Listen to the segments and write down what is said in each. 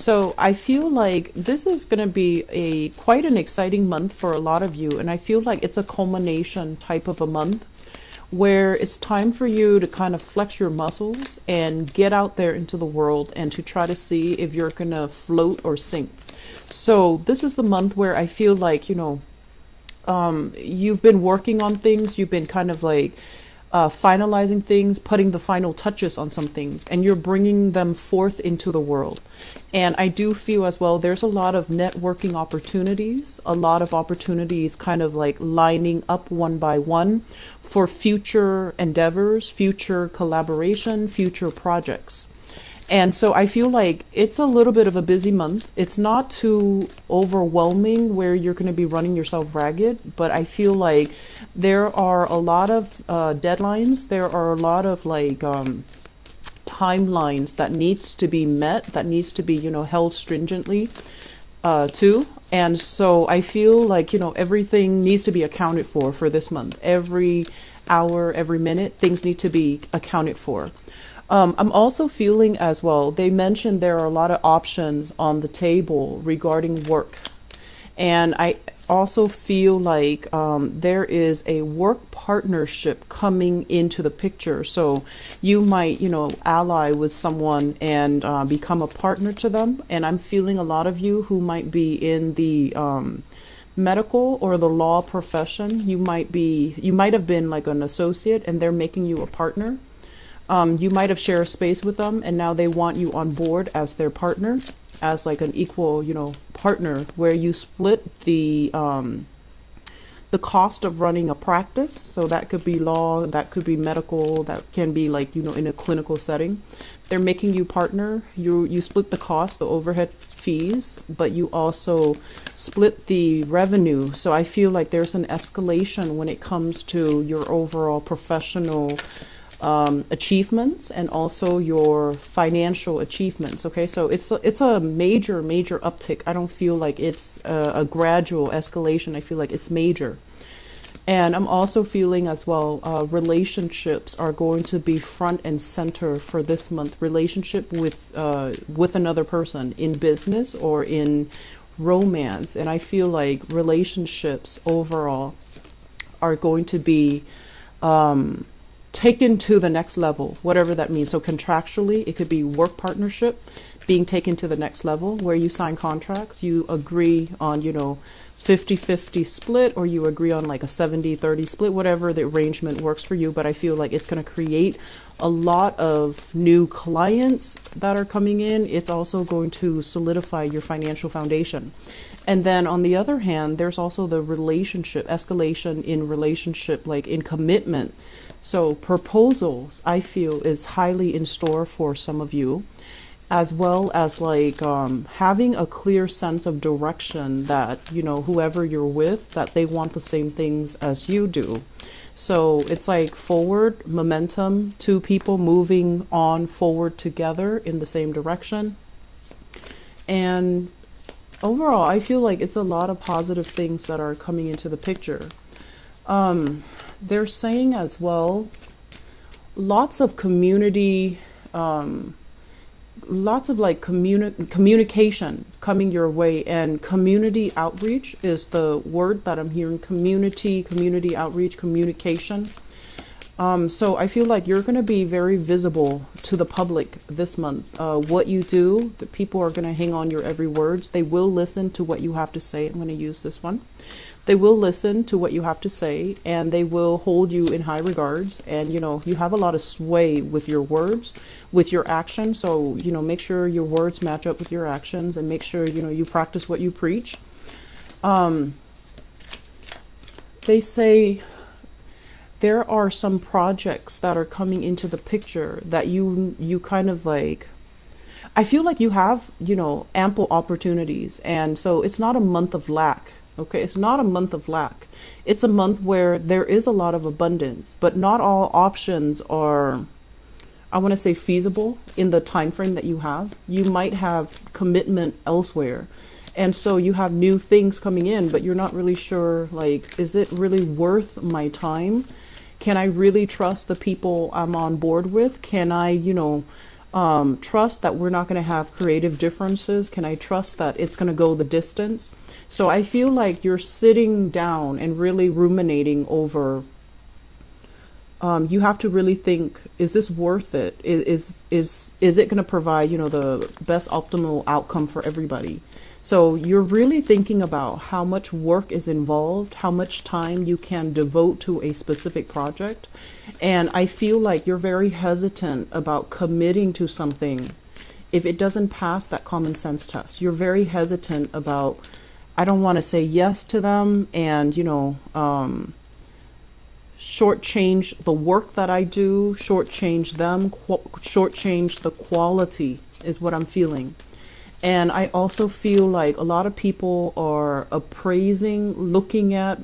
So I feel like this is going to be a quite an exciting month for a lot of you. And I feel like it's a culmination type of a month where it's time for you to kind of flex your muscles and get out there into the world and to try to see if you're going to float or sink. So this is the month where I feel like, you've been working on things, you've been kind of like finalizing things, putting the final touches on some things, and you're bringing them forth into the world. And I do feel as well, there's a lot of networking opportunities, a lot of opportunities kind of like lining up one by one for future endeavors, future collaboration, future projects. And so I feel like it's a little bit of a busy month. It's not too overwhelming where you're going to be running yourself ragged, but I feel like there are a lot of deadlines. There are a lot of like timelines that needs to be met, that needs to be, held stringently too. And so I feel like, everything needs to be accounted for this month. Every hour, every minute, things need to be accounted for. I'm also feeling as well, they mentioned there are a lot of options on the table regarding work. And I also feel like there is a work partnership coming into the picture. So you might, ally with someone and become a partner to them. And I'm feeling a lot of you who might be in the medical or the law profession, you might have been like an associate and they're making you a partner. You might have shared space with them and now they want you on board as their partner, as like an equal, partner, where you split the cost of running a practice. So that could be law, that could be medical, that can be like, in a clinical setting. They're making you partner. You split the cost, the overhead fees, but you also split the revenue. So I feel like there's an escalation when it comes to your overall professional achievements and also your financial achievements. Okay, so it's a major uptick. I don't feel like it's a gradual escalation. I feel like it's major. And I'm also feeling as well, relationships are going to be front and center for this month. Relationship with another person in business or in romance. And I feel like relationships overall are going to be taken to the next level, whatever that means. So contractually, it could be work partnership being taken to the next level where you sign contracts, you agree on, 50-50 split, or you agree on like a 70-30 split, whatever the arrangement works for you. But I feel like it's going to create a lot of new clients that are coming in. It's also going to solidify your financial foundation. And then on the other hand, there's also the relationship, escalation in relationship, like in commitment. So proposals, I feel, is highly in store for some of you, as well as like having a clear sense of direction that, whoever you're with, that they want the same things as you do. So it's like forward momentum, two people moving on forward together in the same direction. And overall, I feel like it's a lot of positive things that are coming into the picture. They're saying as well, lots of community, lots of like communication coming your way, and community outreach is the word that I'm hearing. Community outreach, communication. So I feel like you're going to be very visible to the public this month. What you do, the people are going to hang on your every words. They will listen to what you have to say. I'm going to use this one. They will listen to what you have to say, and they will hold you in high regards. And, you have a lot of sway with your words, with your actions. So, make sure your words match up with your actions, and make sure, you practice what you preach. They say there are some projects that are coming into the picture that you kind of like, I feel like you have, ample opportunities. And so it's not a month of lack. Okay, it's not a month of lack. It's a month where there is a lot of abundance, but not all options are, I want to say, feasible in the time frame that you have. You might have commitment elsewhere. And so you have new things coming in, but you're not really sure, like, is it really worth my time? Can I really trust the people I'm on board with? Can I, trust that we're not going to have creative differences? Can I trust that it's going to go the distance? So I feel like you're sitting down and really ruminating over, you have to really think, is this worth it? Is it going to provide, the best optimal outcome for everybody? So you're really thinking about how much work is involved, how much time you can devote to a specific project. And I feel like you're very hesitant about committing to something if it doesn't pass that common sense test. You're very hesitant about, I don't want to say yes to them and, shortchange the work that I do, shortchange them, shortchange the quality is what I'm feeling. And I also feel like a lot of people are appraising, looking at,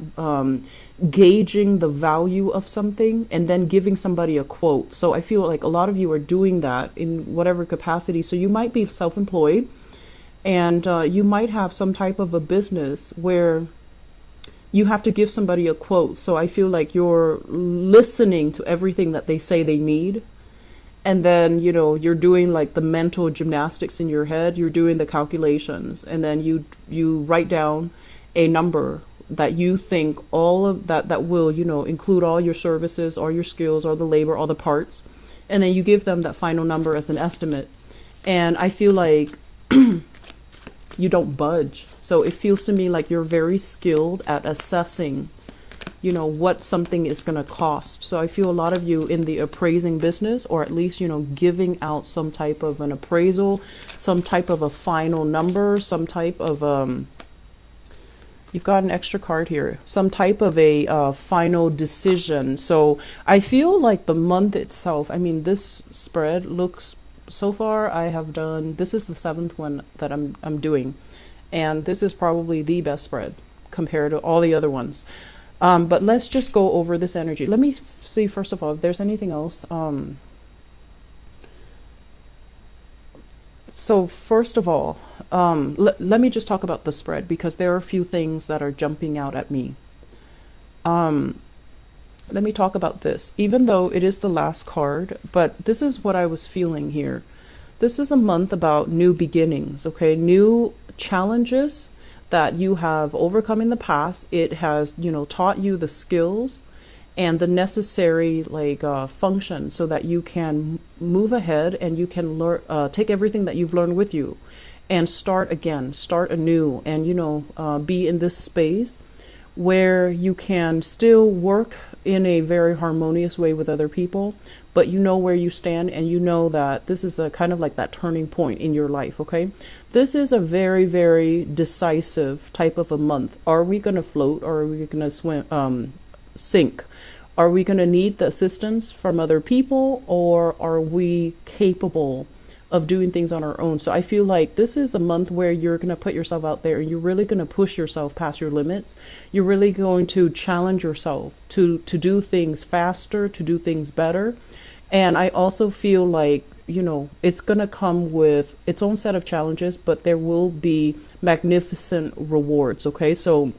gauging the value of something and then giving somebody a quote. So I feel like a lot of you are doing that in whatever capacity. So you might be self-employed and you might have some type of a business where you have to give somebody a quote. So I feel like you're listening to everything that they say they need. And then, you're doing like the mental gymnastics in your head. You're doing the calculations. And then you write down a number that you think all of that will, include all your services, all your skills, all the labor, all the parts. And then you give them that final number as an estimate. And I feel like you don't budge. So it feels to me like you're very skilled at assessing, what something is going to cost. So I feel a lot of you in the appraising business, or at least, giving out some type of an appraisal, some type of a final number, some type of, you've got an extra card here, some type of a final decision. So I feel like the month itself, this spread looks, so far I have done, this is the 7th one that I'm doing. And this is probably the best spread compared to all the other ones. But let's just go over this energy. Let me see, first of all, if there's anything else. So first of all, let me just talk about the spread, because there are a few things that are jumping out at me. Let me talk about this, even though it is the last card, but this is what I was feeling here. This is a month about new beginnings, okay? New challenges that you have overcome in the past. It has, taught you the skills and the necessary function so that you can move ahead and you can learn, take everything that you've learned with you and start again, start anew, and, be in this space where you can still work in a very harmonious way with other people, but you know where you stand and you know that this is a kind of like that turning point in your life, okay? This is a very, very decisive type of a month. Are we going to float, or are we going to sink? Are we going to need the assistance from other people, or are we capable of doing things on our own? So I feel like this is a month where you're going to put yourself out there and you're really going to push yourself past your limits. You're really going to challenge yourself to do things faster, to do things better. And I also feel like, it's going to come with its own set of challenges, but there will be magnificent rewards. Okay. So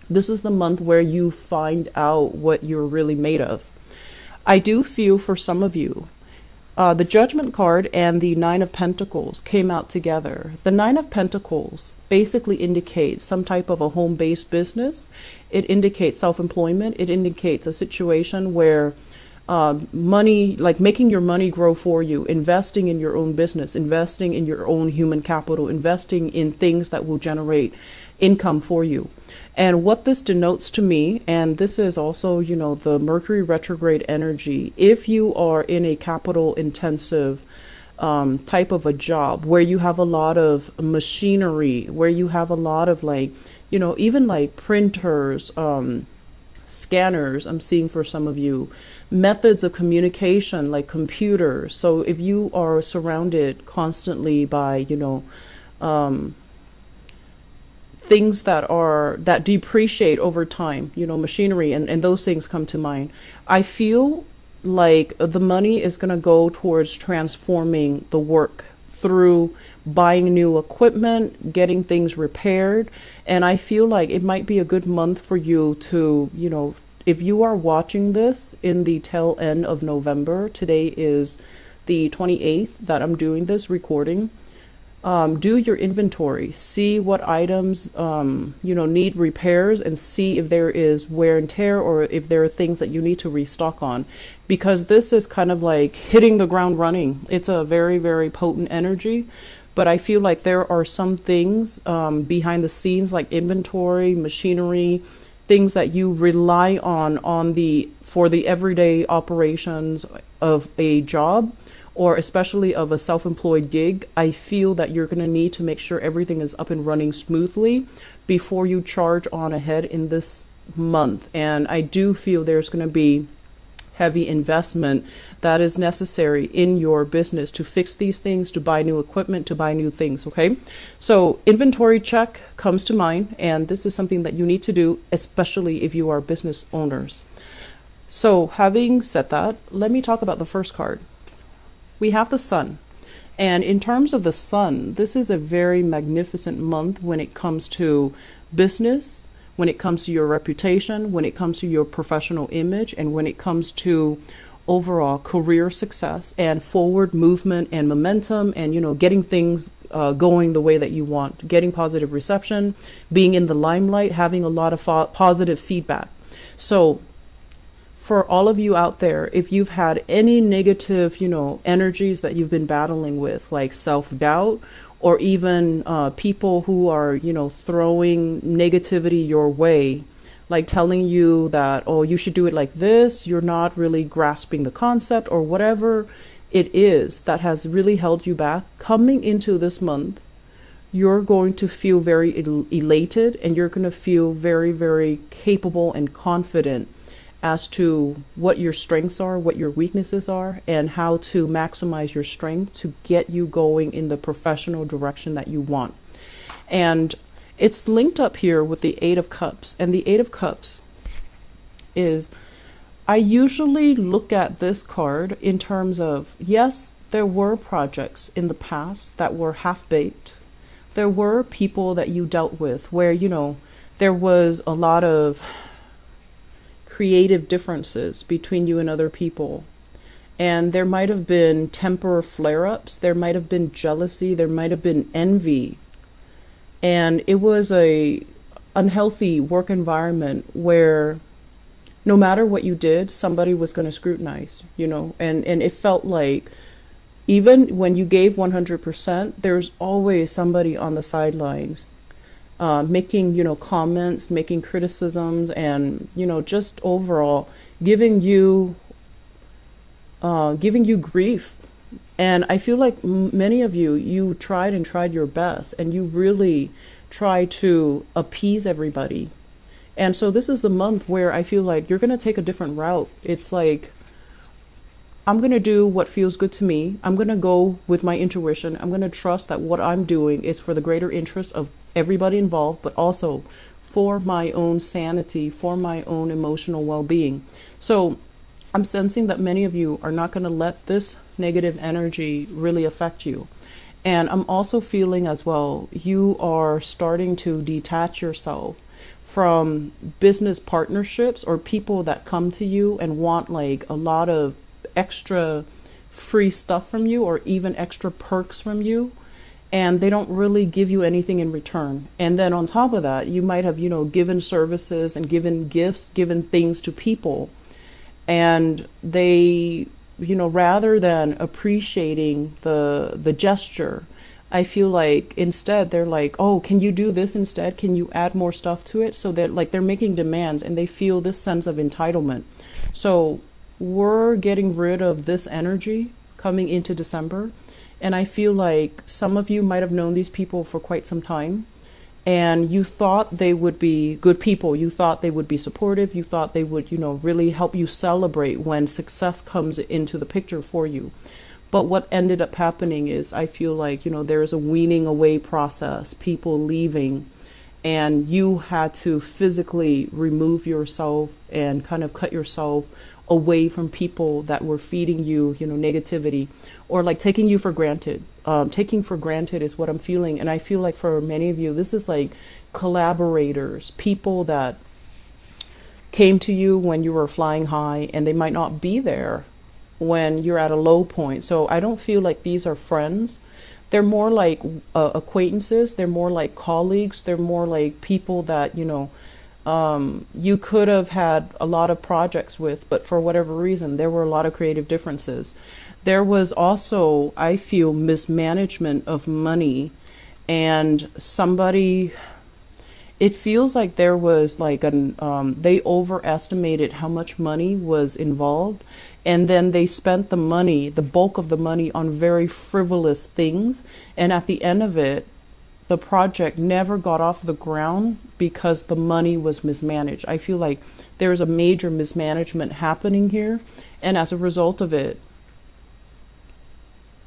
this is the month where you find out what you're really made of. I do feel for some of you, the Judgment card and the Nine of Pentacles came out together. The Nine of Pentacles basically indicates some type of a home-based business. It indicates self-employment. It indicates a situation where money, like making your money grow for you, investing in your own business, investing in your own human capital, investing in things that will generate income for you. And what this denotes to me, and this is also, the Mercury retrograde energy, if you are in a capital intensive type of a job where you have a lot of machinery, where you have a lot of even like printers, scanners, I'm seeing for some of you, methods of communication like computers. So if you are surrounded constantly by, things that depreciate over time, machinery and those things come to mind. I feel like the money is going to go towards transforming the work through buying new equipment, getting things repaired. And I feel like it might be a good month for you to, if you are watching this in the tail end of November, today is the 28th that I'm doing this recording, do your inventory, see what items, need repairs, and see if there is wear and tear or if there are things that you need to restock on, because this is kind of like hitting the ground running. It's a very, very potent energy, but I feel like there are some things behind the scenes, like inventory, machinery, things that you rely on for the everyday operations of a job, or especially of a self-employed gig. I feel that you're going to need to make sure everything is up and running smoothly before you charge on ahead in this month. And I do feel there's going to be heavy investment that is necessary in your business to fix these things, to buy new equipment, to buy new things. Okay, so inventory check comes to mind, and this is something that you need to do, especially if you are business owners. So having said that, let me talk about the first card. We have the Sun. And in terms of the Sun, this is a very magnificent month when it comes to business, when it comes to your reputation, when it comes to your professional image, and when it comes to overall career success and forward movement and momentum, and getting things going the way that you want, getting positive reception, being in the limelight, having a lot of positive feedback. So for all of you out there, if you've had any negative, energies that you've been battling with, like self-doubt, or even people who are, throwing negativity your way, like telling you that, oh, you should do it like this, you're not really grasping the concept, or whatever it is that has really held you back, coming into this month, you're going to feel very elated, and you're going to feel very, very capable and confident as to what your strengths are, what your weaknesses are, and how to maximize your strength to get you going in the professional direction that you want. And it's linked up here with the Eight of Cups. And the Eight of Cups is, I usually look at this card in terms of, yes, there were projects in the past that were half-baked. There were people that you dealt with where, there was a lot of creative differences between you and other people. And there might have been temper flare-ups, there might have been jealousy, there might have been envy. And it was a unhealthy work environment where no matter what you did, somebody was going to scrutinize, and it felt like even when you gave 100%, there's always somebody on the sidelines making, comments, making criticisms, and, just overall giving you grief. And I feel like many of you tried your best, and you really try to appease everybody. And so this is the month where I feel like you're going to take a different route. It's like, I'm going to do what feels good to me. I'm going to go with my intuition. I'm going to trust that what I'm doing is for the greater interest of everybody involved, but also for my own sanity, for my own emotional well-being. So I'm sensing that many of you are not going to let this negative energy really affect you. And I'm also feeling as well, you are starting to detach yourself from business partnerships or people that come to you and want like a lot of extra free stuff from you, or even extra perks from you, and they don't really give you anything in return. And then on top of that, you might have, given services and given gifts, given things to people, and they, rather than appreciating the gesture, I feel like instead they're like, oh, can you do this instead? Can you add more stuff to it? So that like they're making demands, and they feel this sense of entitlement. So we're getting rid of this energy coming into December. And I feel like some of you might have known these people for quite some time, and you thought they would be good people. You thought they would be supportive. You thought they would, really help you celebrate when success comes into the picture for you. But what ended up happening is, I feel like, there is a weaning away process, people leaving, and you had to physically remove yourself and kind of cut yourself away from people that were feeding you, negativity, or like taking you for granted. Taking for granted is what I'm feeling. And I feel like for many of you, this is like collaborators, people that came to you when you were flying high, and they might not be there when you're at a low point. So I don't feel like these are friends. They're more like acquaintances. They're more like colleagues. They're more like people that, you could have had a lot of projects with, but for whatever reason, there were a lot of creative differences. There was also, I feel, mismanagement of money, and somebody, it feels like there was like they overestimated how much money was involved, and then they spent the money, the bulk of the money, on very frivolous things, and at the end of it, the project never got off the ground because the money was mismanaged. I feel like there's a major mismanagement happening here, and as a result of it,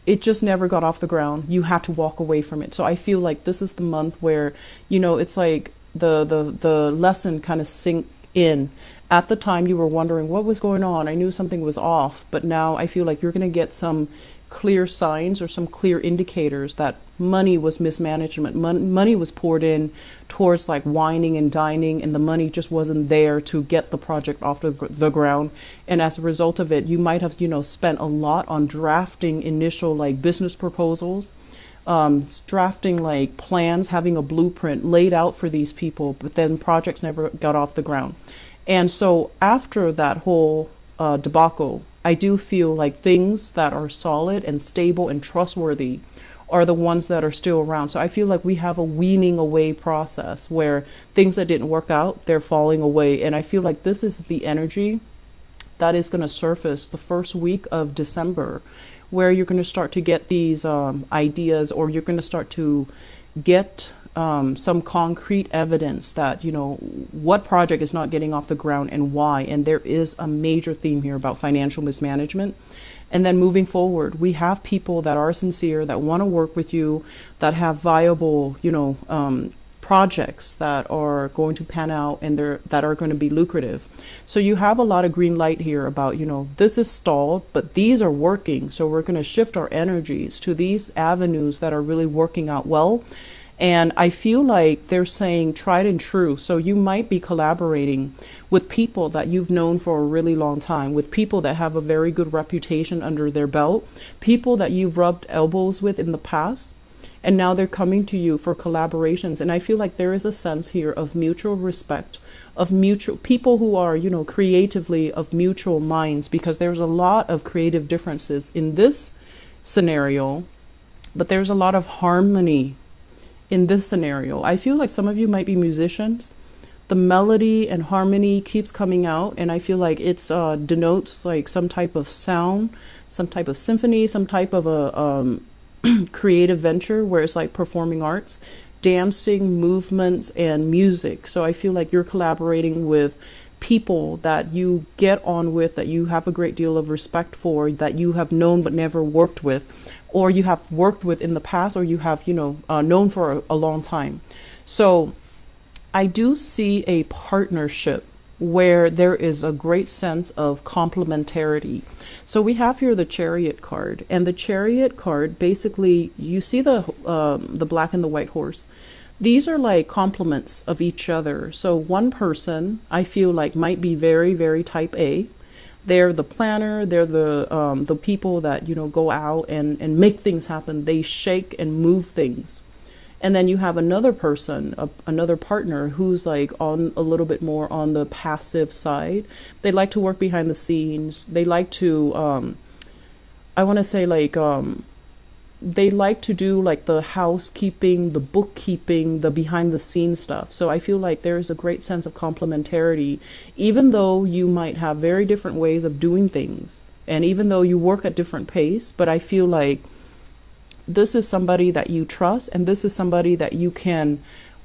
it just never got off the ground. You had to walk away from it. So I feel like this is the month where, it's like the lesson kind of sink in. At the time you were wondering what was going on. I knew something was off, but now I feel like you're going to get some clear signs or some clear indicators that money was mismanagement. Money was poured in towards like wining and dining, and the money just wasn't there to get the project off the ground. And as a result of it, you might have, spent a lot on drafting initial like business proposals, drafting like plans, having a blueprint laid out for these people, but then projects never got off the ground. And so after that whole debacle, I do feel like things that are solid and stable and trustworthy are the ones that are still around. So I feel like we have a weaning away process where things that didn't work out, they're falling away. And I feel like this is the energy that is going to surface the first week of December, where you're going to start to get these ideas, or you're going to start to get some concrete evidence that, what project is not getting off the ground and why. And there is a major theme here about financial mismanagement. And then moving forward, we have people that are sincere, that want to work with you, that have viable, projects that are going to pan out and that are going to be lucrative. So you have a lot of green light here about, this is stalled, but these are working. So we're going to shift our energies to these avenues that are really working out well. And I feel like they're saying tried and true. So you might be collaborating with people that you've known for a really long time, with people that have a very good reputation under their belt, people that you've rubbed elbows with in the past, and now they're coming to you for collaborations. And I feel like there is a sense here of mutual respect, of mutual people who are, creatively of mutual minds, because there's a lot of creative differences in this scenario, but there's a lot of harmony in this scenario. I feel like some of you might be musicians. The melody and harmony keeps coming out, and I feel like it's denotes like some type of sound, some type of symphony, some type of a creative venture where it's like performing arts, dancing, movements, and music. So I feel like you're collaborating with people that you get on with, that you have a great deal of respect for, that you have known but never worked with, or you have worked with in the past, or you have, known for a long time. So I do see a partnership where there is a great sense of complementarity. So we have here the Chariot card, and the Chariot card, basically, you see the black and the white horse. These are like complements of each other. So one person, I feel like, might be very, very type A. They're the planner. They're the people that, go out and make things happen. They shake and move things. And then you have another person, another partner, who's like on a little bit more on the passive side. They like to work behind the scenes. They like to, I want to say like, they like to do like the housekeeping, the bookkeeping, the behind the scenes stuff. So I feel like there is a great sense of complementarity, even though you might have very different ways of doing things, and even though you work at different pace. But I feel like this is somebody that you trust, and this is somebody that you can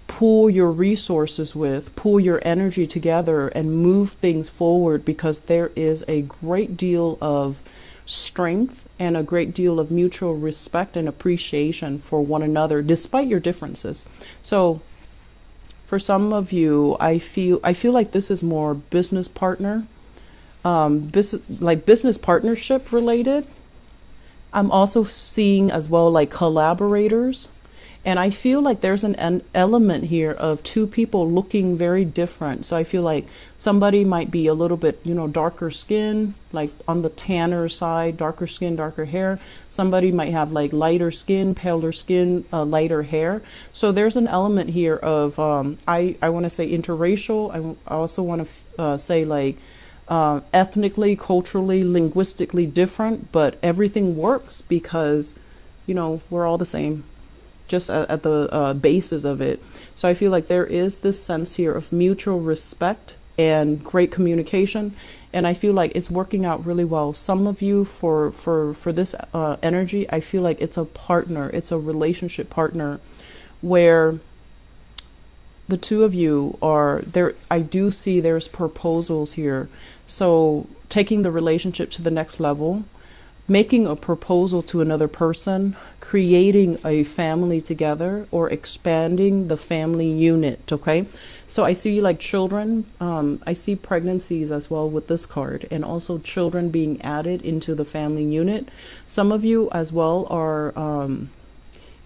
pool your resources with, pool your energy together, and move things forward, because there is a great deal of strength and a great deal of mutual respect and appreciation for one another, despite your differences. So for some of you, I feel like this is more business partner, business partnership related. I'm also seeing as well like collaborators. And I feel like there's an element here of two people looking very different. So I feel like somebody might be a little bit, darker skin, like on the tanner side, darker skin, darker hair. Somebody might have like lighter skin, paler skin, lighter hair. So there's an element here of, I want to say interracial. I also want to say like ethnically, culturally, linguistically different, but everything works because, we're all the same, just at the basis of it. So I feel like there is this sense here of mutual respect and great communication, and I feel like it's working out really well. Some of you, for this energy, I feel like it's a partner, it's a relationship partner, where the two of you are there. I do see there's proposals here. So taking the relationship to the next level, making a proposal to another person, creating a family together, or expanding the family unit, okay? So I see like children, I see pregnancies as well with this card, and also children being added into the family unit. Some of you as well are,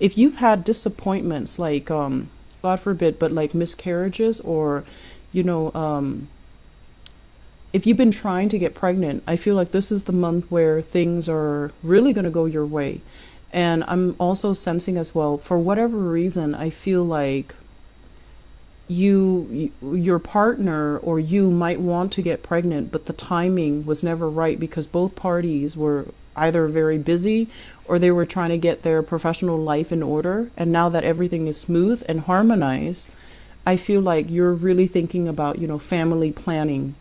if you've had disappointments, like, God forbid, but like miscarriages, or, if you've been trying to get pregnant, I feel like this is the month where things are really going to go your way. And I'm also sensing as well, for whatever reason, I feel like your partner or you might want to get pregnant, but the timing was never right because both parties were either very busy or they were trying to get their professional life in order. And now that everything is smooth and harmonized, I feel like you're really thinking about, family planning.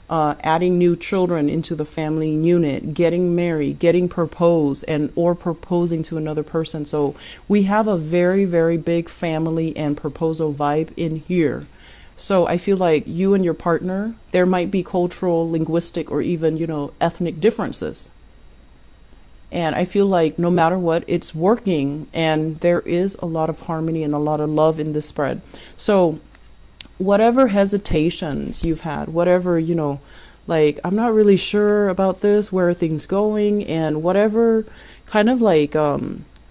Adding new children into the family unit, getting married, getting proposed, or proposing to another person. So we have a very, very big family and proposal vibe in here. So I feel like you and your partner, there might be cultural, linguistic, or even, ethnic differences. And I feel like no matter what, it's working, and there is a lot of harmony and a lot of love in this spread. So whatever hesitations you've had, whatever, like, I'm not really sure about this, where are things going, and whatever kind of like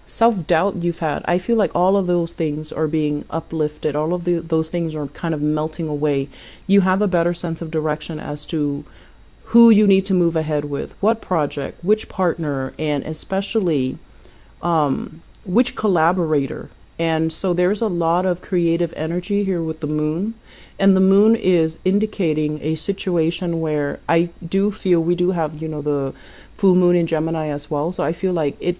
self-doubt you've had, I feel like all of those things are being uplifted. All of those things are kind of melting away. You have a better sense of direction as to who you need to move ahead with, what project, which partner, and especially which collaborator. And so there's a lot of creative energy here with the moon. And the moon is indicating a situation where I do feel we do have, the full moon in Gemini as well. So I feel like it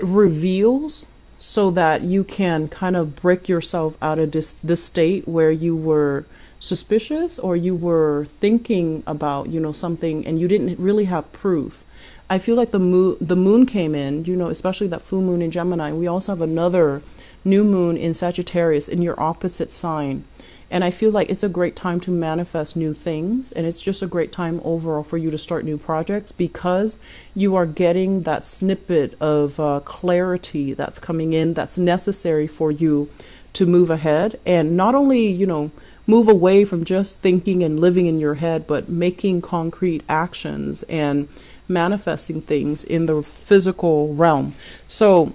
reveals so that you can kind of break yourself out of this state where you were suspicious or you were thinking about, something and you didn't really have proof. I feel like the moon came in, especially that full moon in Gemini. We also have another new moon in Sagittarius in your opposite sign. And I feel like it's a great time to manifest new things. And it's just a great time overall for you to start new projects because you are getting that snippet of clarity that's coming in that's necessary for you to move ahead. And not only, move away from just thinking and living in your head, but making concrete actions and manifesting things in the physical realm. So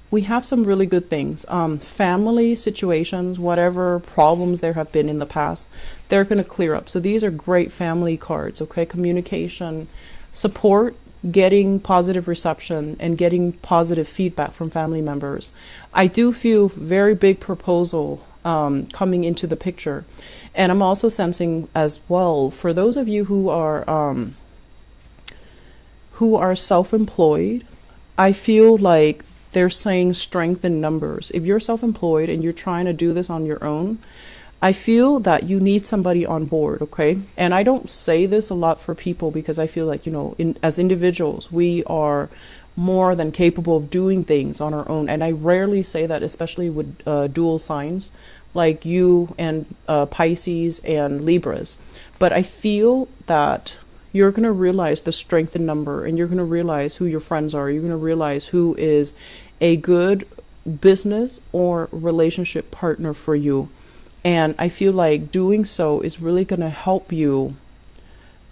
we have some really good things. Family situations, whatever problems there have been in the past, they're going to clear up. So these are great family cards, okay? Communication, support, getting positive reception, and getting positive feedback from family members. I do feel very big proposal coming into the picture. And I'm also sensing as well, for those of you who are self-employed, I feel like they're saying strength in numbers. If you're self-employed and you're trying to do this on your own, I feel that you need somebody on board, okay? And I don't say this a lot for people because I feel like, as individuals, we are more than capable of doing things on our own. And I rarely say that, especially with dual signs like you and Pisces and Libras. But I feel that you're going to realize the strength in number, and you're going to realize who your friends are. You're going to realize who is a good business or relationship partner for you. And I feel like doing so is really going to help you.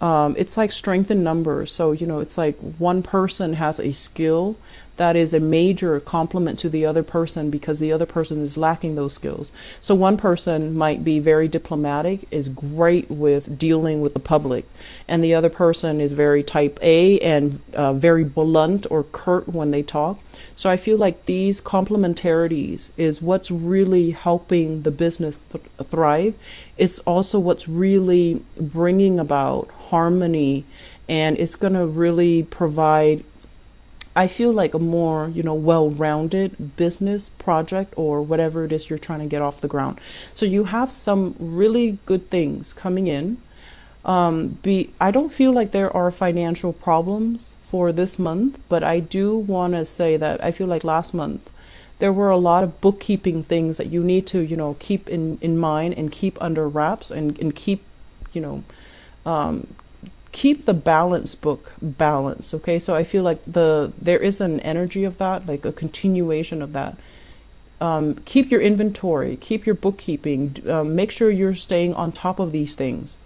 It's like strength in numbers. So, it's like one person has a skill, that is a major compliment to the other person because the other person is lacking those skills. So one person might be very diplomatic, is great with dealing with the public, and the other person is very type A and very blunt or curt when they talk. So I feel like these complementarities is what's really helping the business thrive. It's also what's really bringing about harmony, and it's going to really provide, I feel like, a more, well-rounded business project or whatever it is you're trying to get off the ground. So you have some really good things coming in. I don't feel like there are financial problems for this month, but I do want to say that I feel like last month there were a lot of bookkeeping things that you need to, keep in mind and keep under wraps and keep, keep the balance book balanced. Okay, so I feel like there is an energy of that, like a continuation of that. Keep your inventory, keep your bookkeeping, make sure you're staying on top of these things.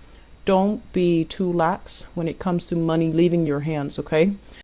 Don't be too lax when it comes to money leaving your hands, okay?